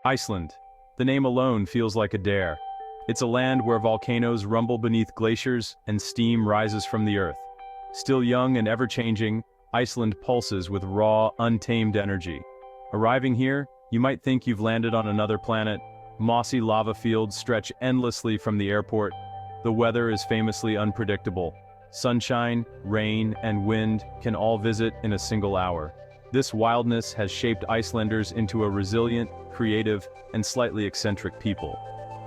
Iceland. The name alone feels like a dare. It's a land where volcanoes rumble beneath glaciers and steam rises from the earth. Still young and ever-changing, Iceland pulses with raw, untamed energy. Arriving here, you might think you've landed on another planet. Mossy lava fields stretch endlessly from the airport. The weather is famously unpredictable. Sunshine, rain, and wind can all visit in a single hour. This wildness has shaped Icelanders into a resilient, creative, and slightly eccentric people.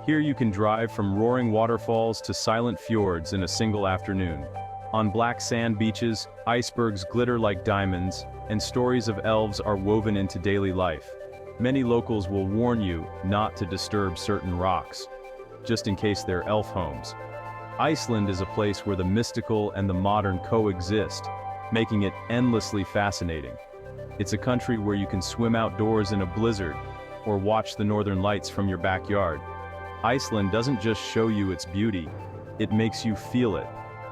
Here you can drive from roaring waterfalls to silent fjords in a single afternoon. On black sand beaches, icebergs glitter like diamonds, and stories of elves are woven into daily life. Many locals will warn you not to disturb certain rocks, just in case they're elf homes. Iceland is a place where the mystical and the modern coexist, making it endlessly fascinating. It's a country where you can swim outdoors in a blizzard, or watch the northern lights from your backyard. Iceland doesn't just show you its beauty, it makes you feel it,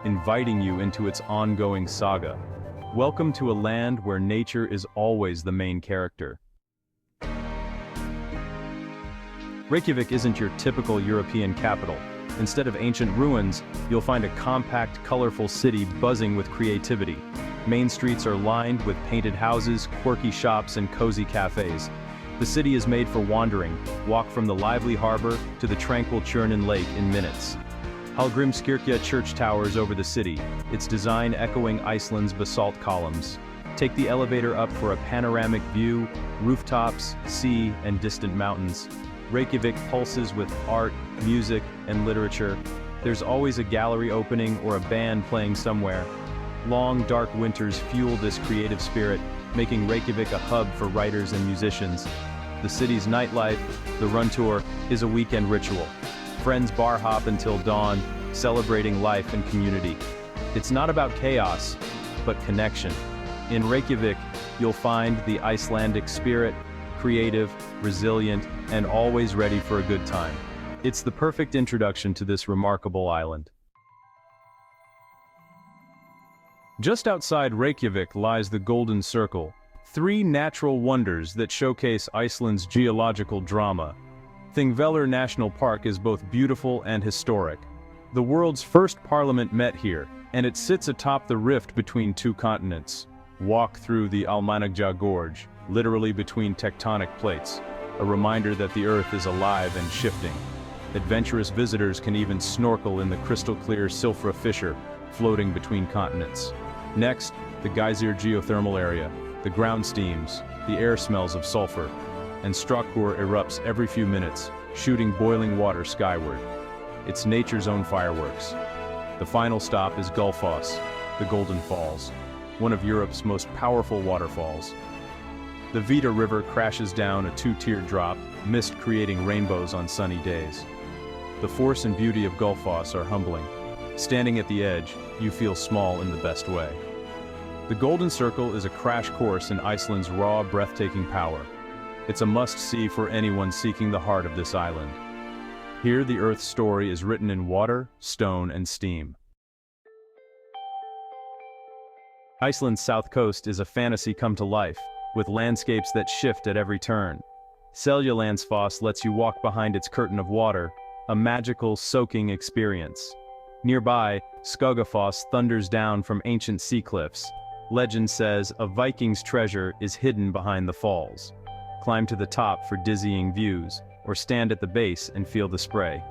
inviting you into its ongoing saga. Welcome to a land where nature is always the main character. Reykjavik isn't your typical European capital. Instead of ancient ruins, you'll find a compact, colorful city buzzing with creativity. Main streets are lined with painted houses, quirky shops, and cozy cafes. The city is made for wandering. Walk from the lively harbor to the tranquil Tjörnin Lake in minutes. Hallgrímskirkja church towers over the city, its design echoing Iceland's basalt columns. Take the elevator up for a panoramic view, rooftops, sea, and distant mountains. Reykjavik pulses with art, music, and literature. There's always a gallery opening or a band playing somewhere. Long, dark winters fuel this creative spirit, making Reykjavik a hub for writers and musicians. The city's nightlife, the Run Tour, is a weekend ritual. Friends bar hop until dawn, celebrating life and community. It's not about chaos, but connection. In Reykjavik, you'll find the Icelandic spirit, creative, resilient, and always ready for a good time. It's the perfect introduction to this remarkable island. Just outside Reykjavik lies the Golden Circle, three natural wonders that showcase Iceland's geological drama. Thingvellir National Park is both beautiful and historic. The world's first parliament met here, and it sits atop the rift between two continents. Walk through the Almannagjá Gorge, literally between tectonic plates, a reminder that the earth is alive and shifting. Adventurous visitors can even snorkel in the crystal-clear Silfra fissure, floating between continents. Next, the geyser geothermal area. The ground steams, the air smells of sulfur, and Strákur erupts every few minutes, shooting boiling water skyward. It's nature's own fireworks. The final stop is Gullfoss, the Golden Falls, one of Europe's most powerful waterfalls. The Vita River crashes down a two-tiered drop, mist creating rainbows on sunny days. The force and beauty of Gullfoss are humbling. Standing at the edge, you feel small in the best way. The Golden Circle is a crash course in Iceland's raw, breathtaking power. It's a must-see for anyone seeking the heart of this island. Here, the Earth's story is written in water, stone, and steam. Iceland's south coast is a fantasy come to life, with landscapes that shift at every turn. Seljalandsfoss lets you walk behind its curtain of water, a magical, soaking experience. Nearby, Skogafoss thunders down from ancient sea cliffs. Legend says a Viking's treasure is hidden behind the falls. Climb to the top for dizzying views, or stand at the base and feel the spray.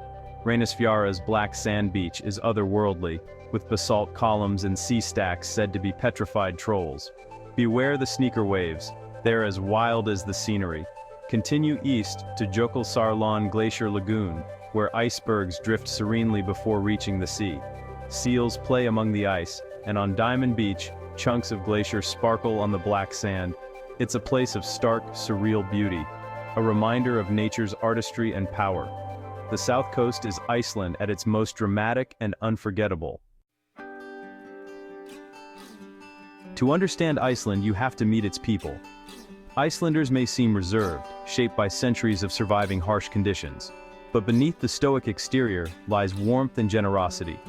Reynisfjara's black sand beach is otherworldly, with basalt columns and sea stacks said to be petrified trolls. Beware the sneaker waves, they're as wild as the scenery. Continue east to Jökulsárlón Glacier Lagoon, where icebergs drift serenely before reaching the sea. Seals play among the ice, and on Diamond Beach, chunks of glacier sparkle on the black sand. It's a place of stark, surreal beauty, a reminder of nature's artistry and power. The south coast is Iceland at its most dramatic and unforgettable. To understand Iceland, you have to meet its people. Icelanders may seem reserved, shaped by centuries of surviving harsh conditions. But beneath the stoic exterior lies warmth and generosity.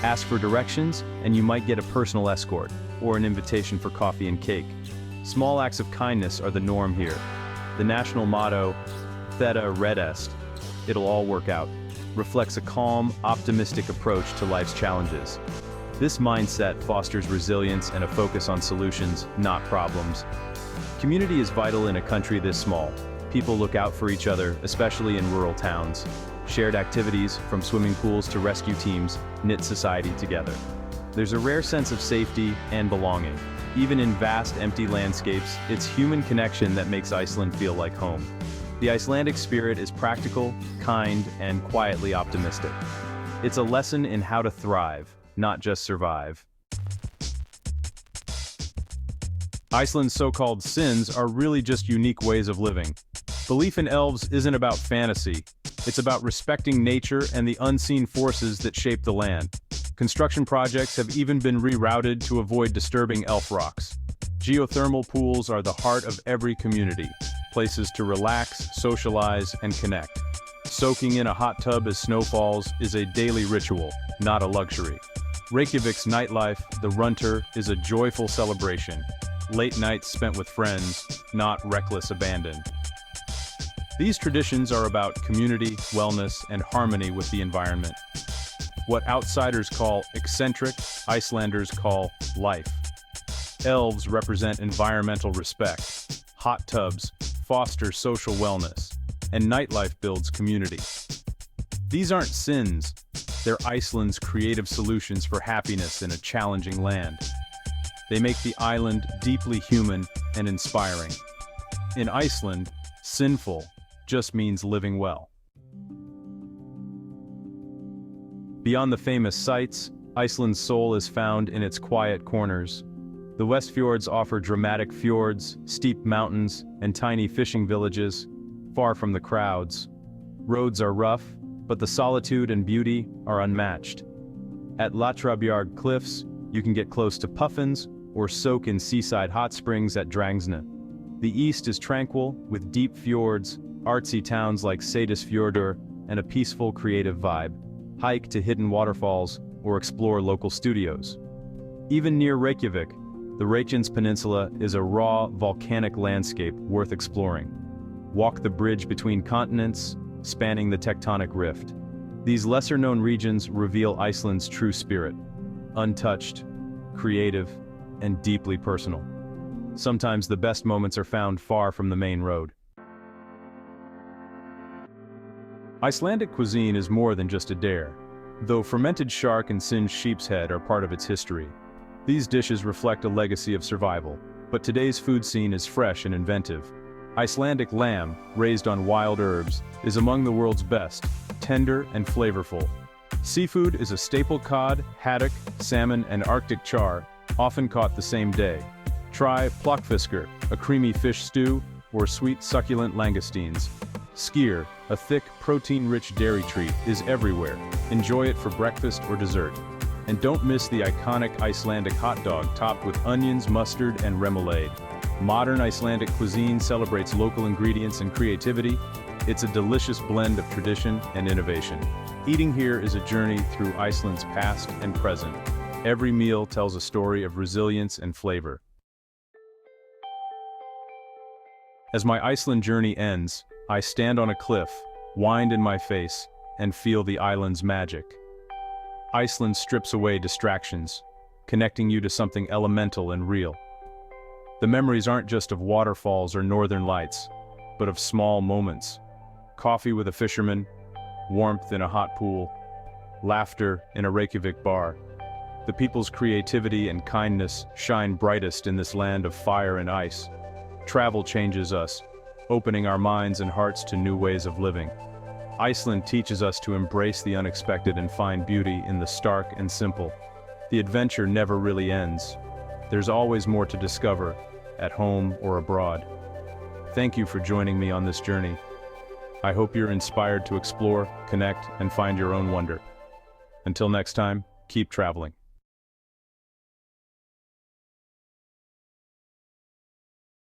Ask for directions, and you might get a personal escort, or an invitation for coffee and cake. Small acts of kindness are the norm here. The national motto, theta red est, it'll all work out, reflects a calm, optimistic approach to life's challenges. This mindset fosters resilience and a focus on solutions, not problems. Community is vital in a country this small. People look out for each other, especially in rural towns. Shared activities, from swimming pools to rescue teams, knit society together. There's a rare sense of safety and belonging. Even in vast, empty landscapes, it's human connection that makes Iceland feel like home. The Icelandic spirit is practical, kind, and quietly optimistic. It's a lesson in how to thrive, not just survive. Iceland's so-called sins are really just unique ways of living. Belief in elves isn't about fantasy. It's about respecting nature and the unseen forces that shape the land. Construction projects have even been rerouted to avoid disturbing elf rocks. Geothermal pools are the heart of every community, places to relax, socialize, and connect. Soaking in a hot tub as snow falls is a daily ritual, not a luxury. Reykjavik's nightlife, the Runter, is a joyful celebration. Late nights spent with friends, not reckless abandon. These traditions are about community, wellness, and harmony with the environment. What outsiders call eccentric, Icelanders call life. Elves represent environmental respect. Hot tubs foster social wellness, and nightlife builds community. These aren't sins, they're Iceland's creative solutions for happiness in a challenging land. They make the island deeply human and inspiring. In Iceland, sinful just means living well. Beyond the famous sights, Iceland's soul is found in its quiet corners. The West Fjords offer dramatic fjords, steep mountains, and tiny fishing villages, far from the crowds. Roads are rough, but the solitude and beauty are unmatched. At Latrabjarg Cliffs, you can get close to puffins or soak in seaside hot springs at Drangsnes. The east is tranquil, with deep fjords, artsy towns like Seyðisfjörður, and a peaceful, creative vibe. Hike to hidden waterfalls or explore local studios. Even near Reykjavik, the Reykjanes Peninsula is a raw, volcanic landscape worth exploring. Walk the bridge between continents, spanning the tectonic rift. These lesser-known regions reveal Iceland's true spirit: untouched, creative, and deeply personal. Sometimes the best moments are found far from the main road. Icelandic cuisine is more than just a dare. Though fermented shark and singed sheep's head are part of its history, these dishes reflect a legacy of survival. But today's food scene is fresh and inventive. Icelandic lamb, raised on wild herbs, is among the world's best, tender and flavorful. Seafood is a staple: cod, haddock, salmon, and Arctic char, often caught the same day. Try plokkfiskar, a creamy fish stew, or sweet succulent langoustines. Skyr, a thick, protein-rich dairy treat, is everywhere. Enjoy it for breakfast or dessert. And don't miss the iconic Icelandic hot dog topped with onions, mustard, and remoulade. Modern Icelandic cuisine celebrates local ingredients and creativity. It's a delicious blend of tradition and innovation. Eating here is a journey through Iceland's past and present. Every meal tells a story of resilience and flavor. As my Iceland journey ends, I stand on a cliff, wind in my face, and feel the island's magic. Iceland strips away distractions, connecting you to something elemental and real. The memories aren't just of waterfalls or northern lights, but of small moments. Coffee with a fisherman, warmth in a hot pool, laughter in a Reykjavik bar. The people's creativity and kindness shine brightest in this land of fire and ice. Travel changes us, opening our minds and hearts to new ways of living. Iceland teaches us to embrace the unexpected and find beauty in the stark and simple. The adventure never really ends. There's always more to discover, at home or abroad. Thank you for joining me on this journey. I hope you're inspired to explore, connect, and find your own wonder. Until next time, keep traveling.